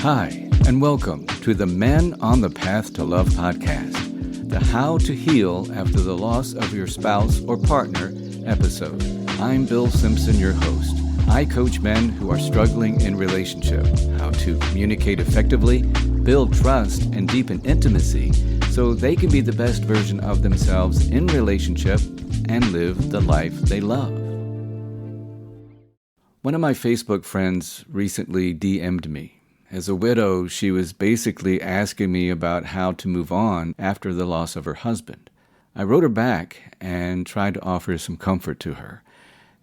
Hi, and welcome to the Men on the Path to Love podcast, the How to Heal After the Loss of Your Spouse or Partner episode. I'm Bill Simpson, your host. I coach men who are struggling in relationship, how to communicate effectively, build trust, and deepen intimacy so they can be the best version of themselves in relationship and live the life they love. One of my Facebook friends recently DM'd me. As a widow, she was basically asking me about how to move on after the loss of her husband. I wrote her back and tried to offer some comfort to her.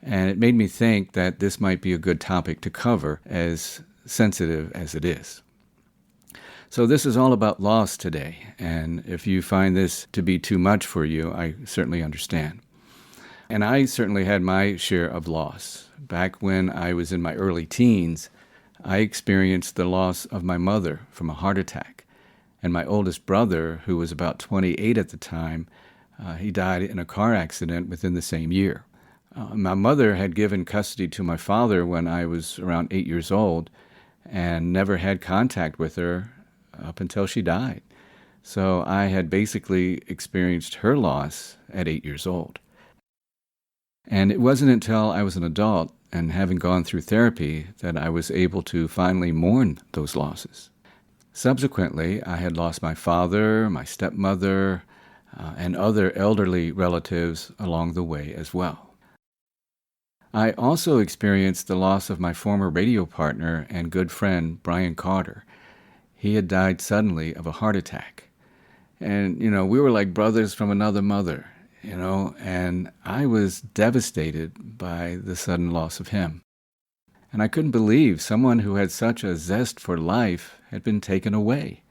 And it made me think that this might be a good topic to cover, as sensitive as it is. So this is all about loss today, and if you find this to be too much for you, I certainly understand. And I certainly had my share of loss. Back when I was in my early teens, I experienced the loss of my mother from a heart attack. And my oldest brother, who was about 28 at the time, he died in a car accident within the same year. My mother had given custody to my father when I was around 8 years old and never had contact with her up until she died. So I had basically experienced her loss at 8 years old. And it wasn't until I was an adult and having gone through therapy that I was able to finally mourn those losses. Subsequently, I had lost my father, my stepmother, and other elderly relatives along the way as well. I also experienced the loss of my former radio partner and good friend, Brian Carter. He had died suddenly of a heart attack. And, we were like brothers from another mother. And I was devastated by the sudden loss of him. And I couldn't believe someone who had such a zest for life had been taken away.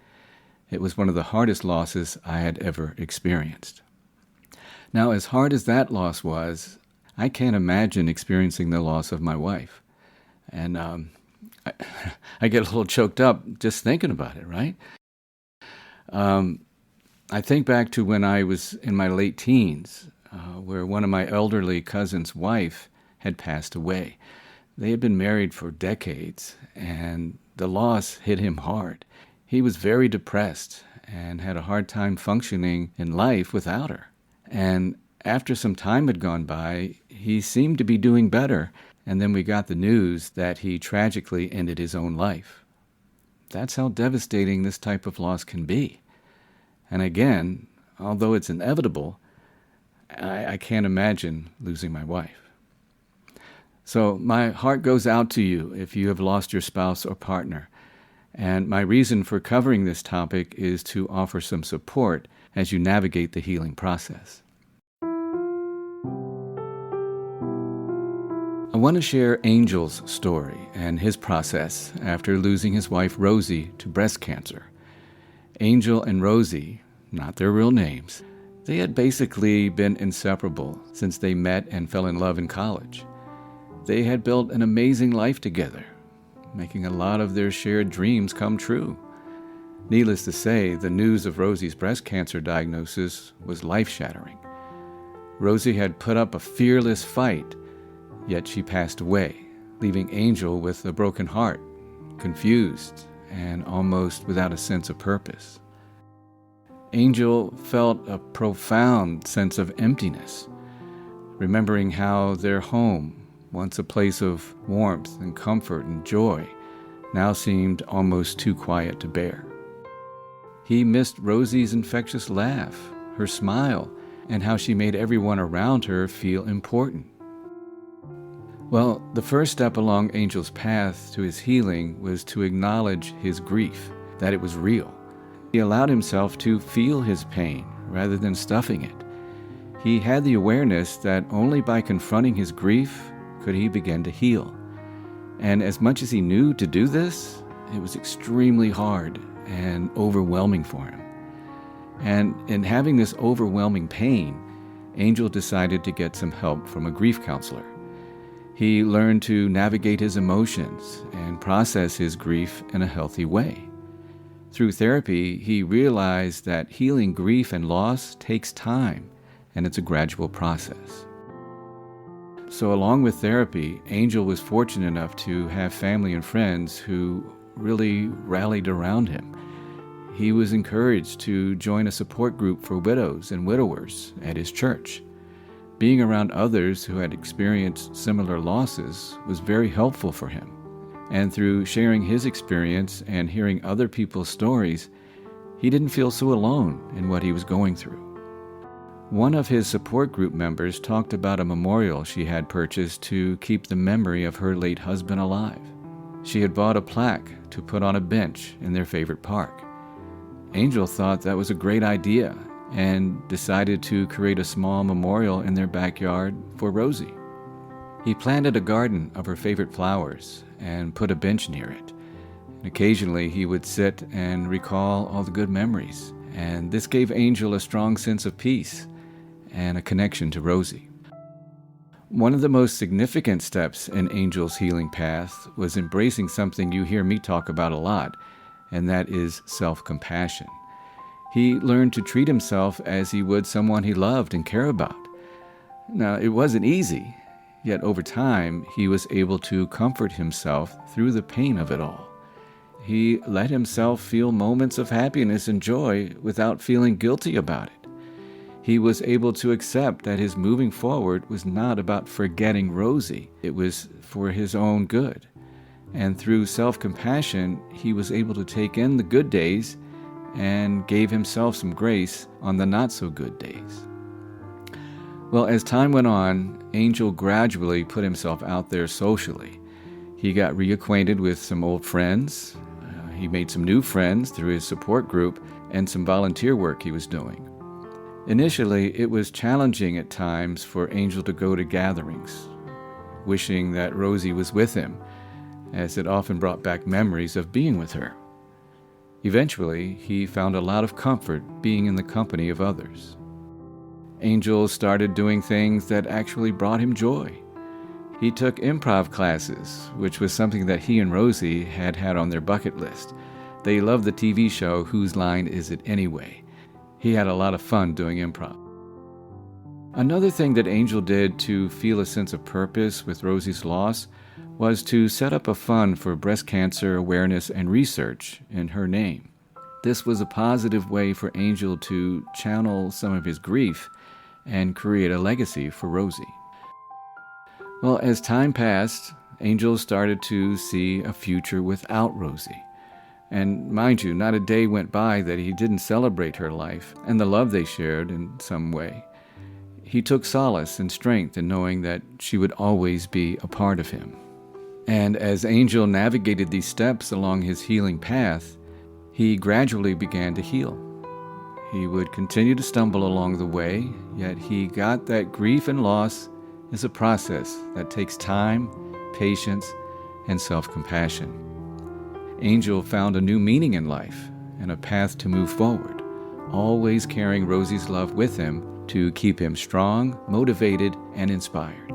It was one of the hardest losses I had ever experienced. Now, as hard as that loss was, I can't imagine experiencing the loss of my wife. And I get a little choked up just thinking about it, right? I think back to when I was in my late teens, where one of my elderly cousin's wife had passed away. They had been married for decades, and the loss hit him hard. He was very depressed and had a hard time functioning in life without her. And after some time had gone by, he seemed to be doing better, and then we got the news that he tragically ended his own life. That's how devastating this type of loss can be. And again, although it's inevitable, I can't imagine losing my wife. So my heart goes out to you if you have lost your spouse or partner. And my reason for covering this topic is to offer some support as you navigate the healing process. I want to share Angel's story and his process after losing his wife Rosie to breast cancer. Angel and Rosie, not their real names, they had basically been inseparable since they met and fell in love in college. They had built an amazing life together, making a lot of their shared dreams come true. Needless to say, the news of Rosie's breast cancer diagnosis was life-shattering. Rosie had put up a fearless fight, yet she passed away, leaving Angel with a broken heart, confused, and almost without a sense of purpose. Angel felt a profound sense of emptiness, remembering how their home, once a place of warmth and comfort and joy, now seemed almost too quiet to bear. He missed Rosie's infectious laugh, her smile, and how she made everyone around her feel important. Well, the first step along Angel's path to his healing was to acknowledge his grief, that it was real. He allowed himself to feel his pain rather than stuffing it. He had the awareness that only by confronting his grief could he begin to heal. And as much as he knew to do this, it was extremely hard and overwhelming for him. And in having this overwhelming pain, Angel decided to get some help from a grief counselor. He learned to navigate his emotions and process his grief in a healthy way. Through therapy, he realized that healing grief and loss takes time, and it's a gradual process. So along with therapy, Angel was fortunate enough to have family and friends who really rallied around him. He was encouraged to join a support group for widows and widowers at his church. Being around others who had experienced similar losses was very helpful for him. And through sharing his experience and hearing other people's stories, he didn't feel so alone in what he was going through. One of his support group members talked about a memorial she had purchased to keep the memory of her late husband alive. She had bought a plaque to put on a bench in their favorite park. Angel thought that was a great idea and decided to create a small memorial in their backyard for Rosie. He planted a garden of her favorite flowers and put a bench near it. And occasionally he would sit and recall all the good memories, and this gave Angel a strong sense of peace and a connection to Rosie. One of the most significant steps in Angel's healing path was embracing something you hear me talk about a lot, and that is self-compassion. He learned to treat himself as he would someone he loved and cared about. Now, it wasn't easy, yet over time, he was able to comfort himself through the pain of it all. He let himself feel moments of happiness and joy without feeling guilty about it. He was able to accept that his moving forward was not about forgetting Rosie. It was for his own good. And through self-compassion, he was able to take in the good days and gave himself some grace on the not-so-good days. Well, as time went on, Angel gradually put himself out there socially. He got reacquainted with some old friends. He made some new friends through his support group and some volunteer work he was doing. Initially, it was challenging at times for Angel to go to gatherings, wishing that Rosie was with him, as it often brought back memories of being with her. Eventually, he found a lot of comfort being in the company of others. Angel started doing things that actually brought him joy. He took improv classes, which was something that he and Rosie had had on their bucket list. They loved the TV show Whose Line Is It Anyway? He had a lot of fun doing improv. Another thing that Angel did to feel a sense of purpose with Rosie's loss was to set up a fund for breast cancer awareness and research in her name. This was a positive way for Angel to channel some of his grief and create a legacy for Rosie. Well, as time passed, Angel started to see a future without Rosie. And mind you, not a day went by that he didn't celebrate her life and the love they shared in some way. He took solace and strength in knowing that she would always be a part of him. And as Angel navigated these steps along his healing path, he gradually began to heal. He would continue to stumble along the way, yet he got that grief and loss is a process that takes time, patience, and self-compassion. Angel found a new meaning in life and a path to move forward, always carrying Rosie's love with him to keep him strong, motivated, and inspired.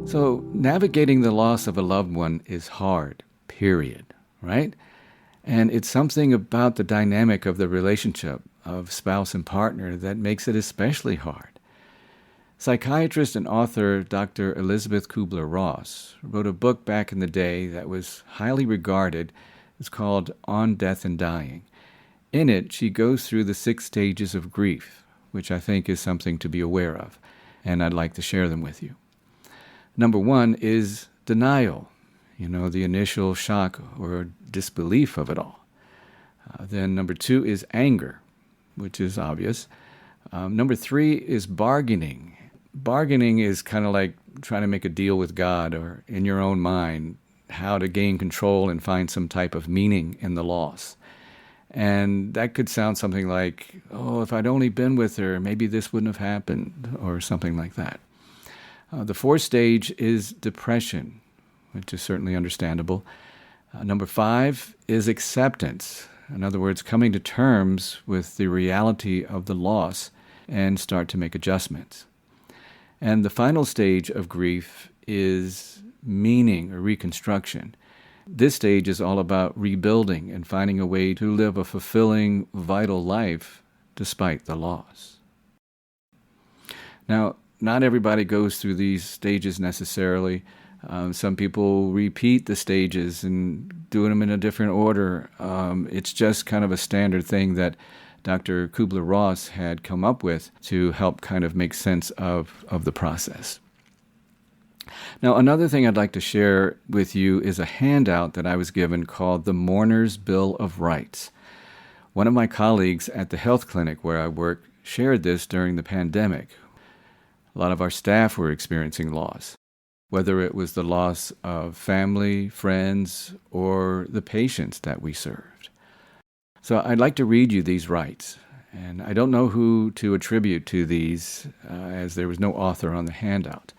So, navigating the loss of a loved one is hard, period, right? And it's something about the dynamic of the relationship of spouse and partner that makes it especially hard. Psychiatrist and author Dr. Elizabeth Kubler-Ross wrote a book back in the day that was highly regarded. It's called On Death and Dying. In it, she goes through the 6 stages of grief, which I think is something to be aware of, and I'd like to share them with you. Number 1 is denial, the initial shock or disbelief of it all. Then number 2 is anger, which is obvious. Number 3 is bargaining. Bargaining is kind of like trying to make a deal with God or in your own mind, how to gain control and find some type of meaning in the loss. And that could sound something like, oh, if I'd only been with her, maybe this wouldn't have happened, or something like that. The 4th stage is depression, which is certainly understandable. Number 5 is acceptance. In other words, coming to terms with the reality of the loss and start to make adjustments. And the final stage of grief is meaning or reconstruction. This stage is all about rebuilding and finding a way to live a fulfilling, vital life despite the loss. Now, not everybody goes through these stages necessarily. Some people repeat the stages and doing them in a different order. It's just kind of a standard thing that Dr. Kubler-Ross had come up with to help kind of make sense of the process. Now, another thing I'd like to share with you is a handout that I was given called the Mourner's Bill of Rights. One of my colleagues at the health clinic where I work shared this during the pandemic. A lot of our staff were experiencing loss, whether it was the loss of family, friends, or the patients that we served. So I'd like to read you these rights, and I don't know who to attribute to these as there was no author on the handout.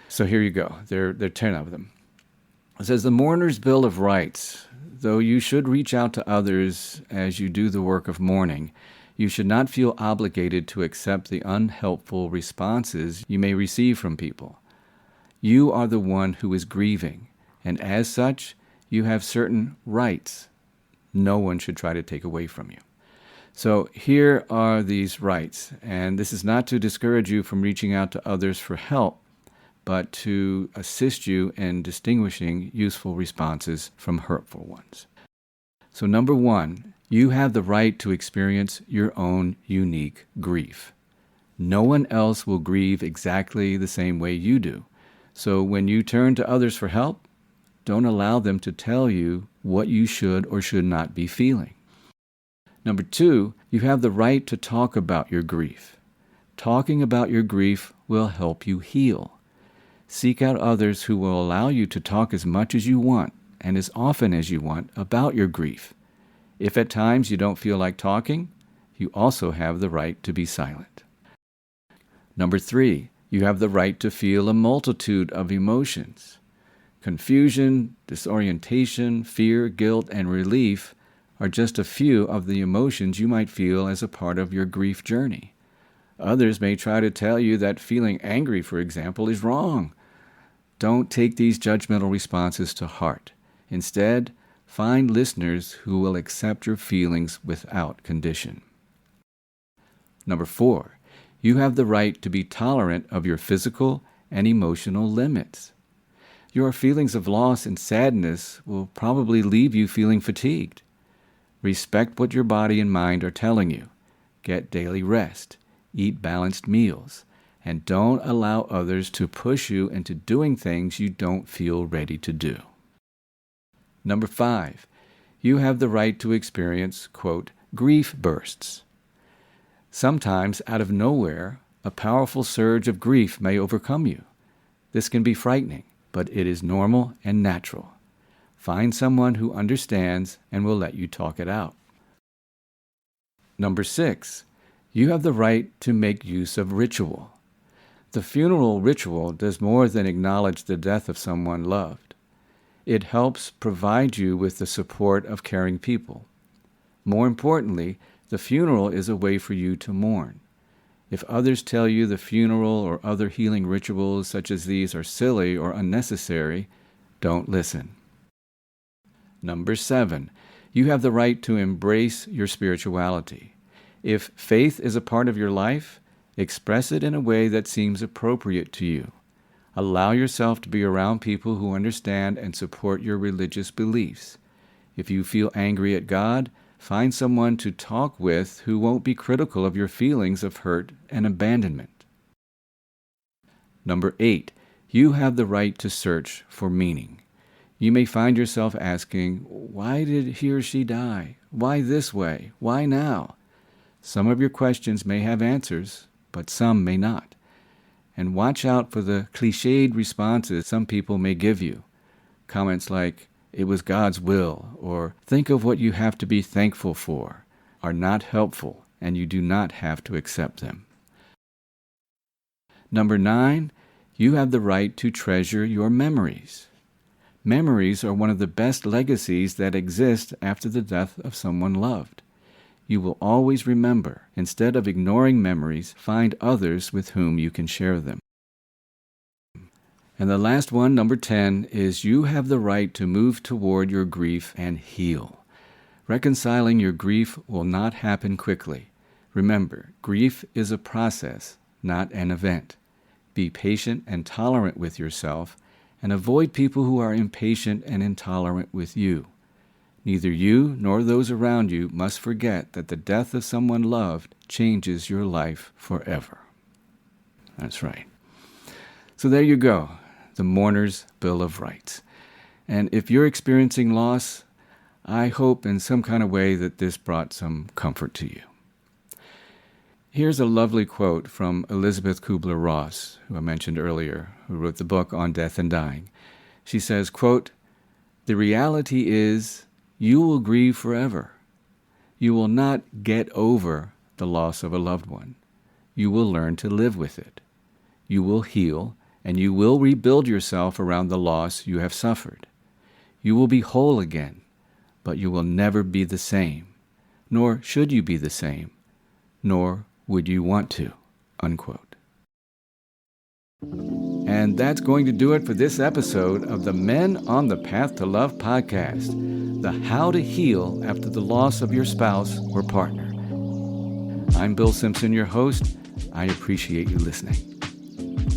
So here you go. There are 10 of them. It says, the Mourner's Bill of Rights. Though you should reach out to others as you do the work of mourning, you should not feel obligated to accept the unhelpful responses you may receive from people. You are the one who is grieving, and as such, you have certain rights no one should try to take away from you. So here are these rights, and this is not to discourage you from reaching out to others for help, but to assist you in distinguishing useful responses from hurtful ones. So number 1, you have the right to experience your own unique grief. No one else will grieve exactly the same way you do. So when you turn to others for help, don't allow them to tell you what you should or should not be feeling. Number 2, you have the right to talk about your grief. Talking about your grief will help you heal. Seek out others who will allow you to talk as much as you want and as often as you want about your grief. If at times you don't feel like talking, you also have the right to be silent. Number 3, you have the right to feel a multitude of emotions. Confusion, disorientation, fear, guilt, and relief are just a few of the emotions you might feel as a part of your grief journey. Others may try to tell you that feeling angry, for example, is wrong. Don't take these judgmental responses to heart. Instead, find listeners who will accept your feelings without condition. Number 4, you have the right to be tolerant of your physical and emotional limits. Your feelings of loss and sadness will probably leave you feeling fatigued. Respect what your body and mind are telling you. Get daily rest. Eat balanced meals. And don't allow others to push you into doing things you don't feel ready to do. Number 5, you have the right to experience, quote, grief bursts. Sometimes, out of nowhere, a powerful surge of grief may overcome you. This can be frightening, but it is normal and natural. Find someone who understands and will let you talk it out. Number 6, you have the right to make use of ritual. The funeral ritual does more than acknowledge the death of someone loved. It helps provide you with the support of caring people. More importantly, the funeral is a way for you to mourn. If others tell you the funeral or other healing rituals such as these are silly or unnecessary, don't listen. Number 7, you have the right to embrace your spirituality. If faith is a part of your life, express it in a way that seems appropriate to you. Allow yourself to be around people who understand and support your religious beliefs. If you feel angry at God, find someone to talk with who won't be critical of your feelings of hurt and abandonment. Number 8, you have the right to search for meaning. You may find yourself asking, why did he or she die? Why this way? Why now? Some of your questions may have answers, but some may not. And watch out for the cliched responses some people may give you. Comments like, it was God's will, or think of what you have to be thankful for, are not helpful, and you do not have to accept them. Number 9, you have the right to treasure your memories. Memories are one of the best legacies that exist after the death of someone loved. You will always remember. Instead of ignoring memories, find others with whom you can share them. And the last one, number 10, is you have the right to move toward your grief and heal. Reconciling your grief will not happen quickly. Remember, grief is a process, not an event. Be patient and tolerant with yourself, and avoid people who are impatient and intolerant with you. Neither you nor those around you must forget that the death of someone loved changes your life forever. That's right. So there you go, the Mourner's Bill of Rights. And if you're experiencing loss, I hope in some kind of way that this brought some comfort to you. Here's a lovely quote from Elizabeth Kubler-Ross, who I mentioned earlier, who wrote the book on death and dying. She says, quote, "The reality is you will grieve forever. You will not get over the loss of a loved one. You will learn to live with it. You will heal, and you will rebuild yourself around the loss you have suffered. You will be whole again, but you will never be the same, nor should you be the same, nor would you want to," unquote. And that's going to do it for this episode of the Men on the Path to Love podcast, the How to Heal After the Loss of Your Spouse or Partner. I'm Bill Simpson, your host. I appreciate you listening.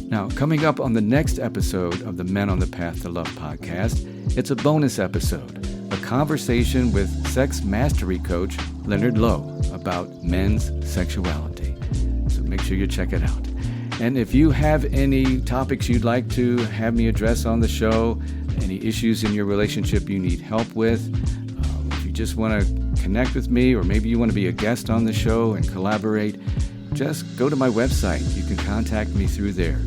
Now, coming up on the next episode of the Men on the Path to Love podcast, it's a bonus episode, a conversation with sex mastery coach Leonard Lowe about men's sexuality. So make sure you check it out. And if you have any topics you'd like to have me address on the show, any issues in your relationship you need help with, if you just want to connect with me, or maybe you want to be a guest on the show and collaborate, just go to my website. You can contact me through there,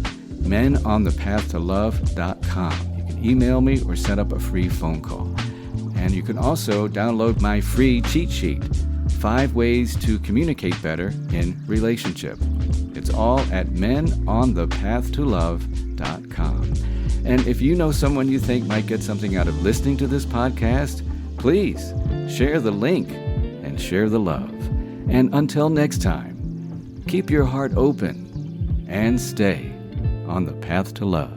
menonthepathtolove.com. You can email me or set up a free phone call. And you can also download my free cheat sheet, 5 ways to communicate better in relationship. It's all at menonthepathtolove.com. And if you know someone you think might get something out of listening to this podcast, please share the link and share the love. And until next time, keep your heart open and stay on the path to love.